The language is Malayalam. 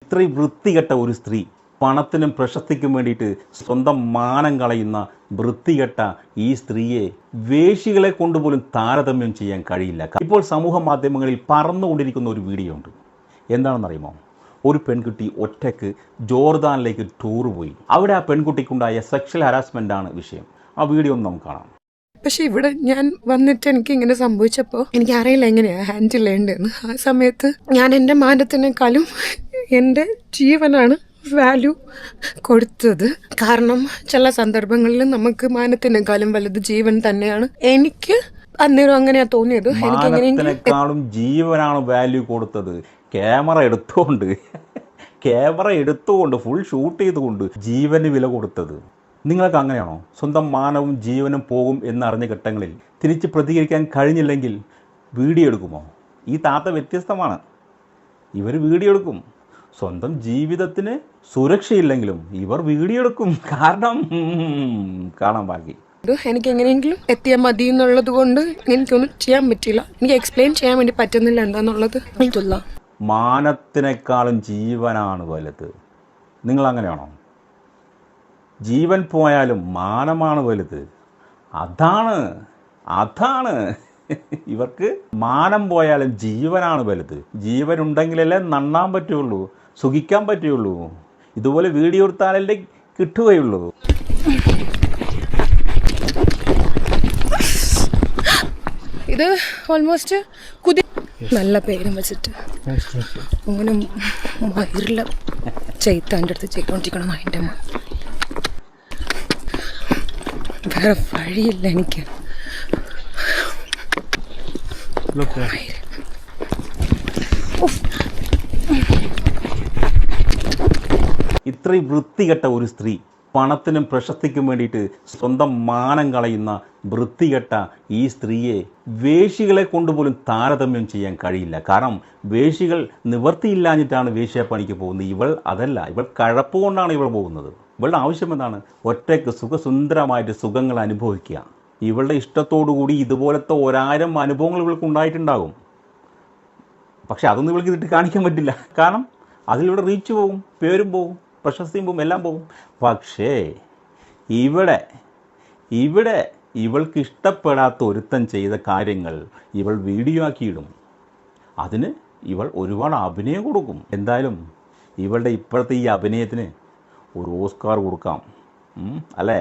ഇത്രയും വൃത്തികെട്ട ഒരു സ്ത്രീ, പണത്തിനും പ്രശസ്തിക്കും വേണ്ടിയിട്ട് സ്വന്തം മാനം കളയുന്ന വൃത്തികെട്ട ഈ സ്ത്രീയെ വേശികളെ കൊണ്ടുപോലും താരതമ്യം ചെയ്യാൻ കഴിയില്ല. ഇപ്പോൾ സമൂഹ മാധ്യമങ്ങളിൽ പറന്നുകൊണ്ടിരിക്കുന്ന ഒരു വീഡിയോ ഉണ്ട്. എന്താണെന്നറിയുമോ? ഒരു പെൺകുട്ടി ഒറ്റയ്ക്ക് ജോർദാനിലേക്ക് ടൂർ പോയി. അവിടെ ആ പെൺകുട്ടിക്കുണ്ടായ സെക്ഷൽ ഹരാസ്മെൻ്റ് ആണ് വിഷയം. ആ വീഡിയോ ഒന്ന് നമുക്ക് കാണാം. പക്ഷെ ഇവിടെ ഞാൻ വന്നിട്ട് എനിക്ക് ഇങ്ങനെ സംഭവിച്ചപ്പോൾ എനിക്കറിയില്ല എങ്ങനെയാണ് ഹാൻഡിൽ ചെയ്യേണ്ടതെന്ന്. ആ സമയത്ത് ഞാൻ എൻ്റെ മാനത്തിനേക്കാളും എൻ്റെ ജീവനാണ് വാല്യൂ കൊടുത്തത്. കാരണം ചില സന്ദർഭങ്ങളിൽ നമുക്ക് മാനത്തിനേക്കാളും വലുത് ജീവൻ തന്നെയാണ്. എനിക്ക് അന്നേരം അങ്ങനെയാണ് തോന്നിയത്. മാനത്തിനേക്കാളും ജീവനാണ് വാല്യൂ കൊടുത്തത്. ക്യാമറ എടുത്തുകൊണ്ട് ഫുൾ ഷൂട്ട് ചെയ്തുകൊണ്ട് ജീവന് വില കൊടുത്തത്. നിങ്ങൾക്ക് അങ്ങനെയാണോ? സ്വന്തം മാനവും ജീവനും പോകും എന്നറിഞ്ഞ ഘട്ടങ്ങളിൽ തിരിച്ച് പ്രതികരിക്കാൻ കഴിഞ്ഞില്ലെങ്കിൽ വീഡിയോ എടുക്കുമോ? ഈ താത്ത വ്യത്യസ്തമാണ്. ഇവർ വീഡിയോ എടുക്കും. സ്വന്തം ജീവിതത്തിന് സുരക്ഷയില്ലെങ്കിലും ഇവർ വീഡിയോ എടുക്കും. കാരണം കാണാൻ ബാക്കി. എനിക്ക് എങ്ങനെയെങ്കിലും എത്തിയാൽ മതി എന്നുള്ളത് കൊണ്ട് എനിക്കൊന്നും ചെയ്യാൻ പറ്റില്ല. എനിക്ക് എക്സ്പ്ലെയിൻ ചെയ്യാൻ വേണ്ടി പറ്റുന്നില്ല എന്താന്നുള്ളത്. മാനത്തിനേക്കാളും ജീവനാണ് വലുത്. നിങ്ങൾ അങ്ങനെയാണോ? ജീവൻ പോയാലും മാനമാണ് വലുത്. അതാണ് ഇവർക്ക്. മാനം പോയാലും ജീവനാണ് വലുത്. ജീവനുണ്ടെങ്കിലല്ലേ നണ്ണാൻ പറ്റുള്ളൂ, സുഖിക്കാൻ പറ്റുള്ളൂ. ഇതുപോലെ വീഡിയോ എടുത്താലല്ലേ കിട്ടുകയുള്ളൂ. ഇത് ഓൾമോസ്റ്റ് നല്ല പേരും വെച്ചിട്ട് അങ്ങനെ മയിറില്ല ചെയ്ത്താൻ്റെ അടുത്ത് ചെയ്തോണ്ടിരിക്കണം. അതിൻ്റെ വേറെ വഴിയില്ല എനിക്ക്. ഇത്രയും വൃത്തികെട്ട ഒരു സ്ത്രീ, പണത്തിനും പ്രശസ്തിക്കും വേണ്ടിയിട്ട് സ്വന്തം മാനം കളയുന്ന വൃത്തികെട്ട ഈ സ്ത്രീയെ വേശികളെ കൊണ്ടുപോലും താരതമ്യം ചെയ്യാൻ കഴിയില്ല. കാരണം വേശികൾ നിവർത്തിയില്ലാഞ്ഞിട്ടാണ് വേശ്യാപ്പണിക്ക് പോകുന്നത്. ഇവൾ അതല്ല. ഇവൾ കഴപ്പ് കൊണ്ടാണ് ഇവൾ പോകുന്നത്. ഇവളുടെ ആവശ്യം എന്താണ്? ഒറ്റയ്ക്ക് സുഖസുന്ദരമായിട്ട് സുഖങ്ങൾ അനുഭവിക്കുക. ഇവളുടെ ഇഷ്ടത്തോടുകൂടി ഇതുപോലത്തെ 1000 അനുഭവങ്ങൾ ഇവൾക്ക് ഉണ്ടായിട്ടുണ്ടാകും. പക്ഷെ അതൊന്നും ഇവൾക്ക് ഇതിട്ട് കാണിക്കാൻ പറ്റില്ല. കാരണം അതിലൂടെ റീച്ച് പോകും, പേരും പോകും, പ്രശസ്തിയും പോകും, എല്ലാം പോകും. പക്ഷേ ഇവിടെ ഇവൾക്ക് ഇഷ്ടപ്പെടാത്ത ഒരുത്തൻ ചെയ്ത കാര്യങ്ങൾ ഇവൾ വീഡിയോ ആക്കിയിടും. അതിന് ഇവൾ ഒരുപാട് അഭിനയം കൊടുക്കും. എന്തായാലും ഇവളുടെ ഇപ്പോഴത്തെ ഈ അഭിനയത്തിന് ഒരു ഓസ്കാർ കൊടുക്കാം, അല്ലേ?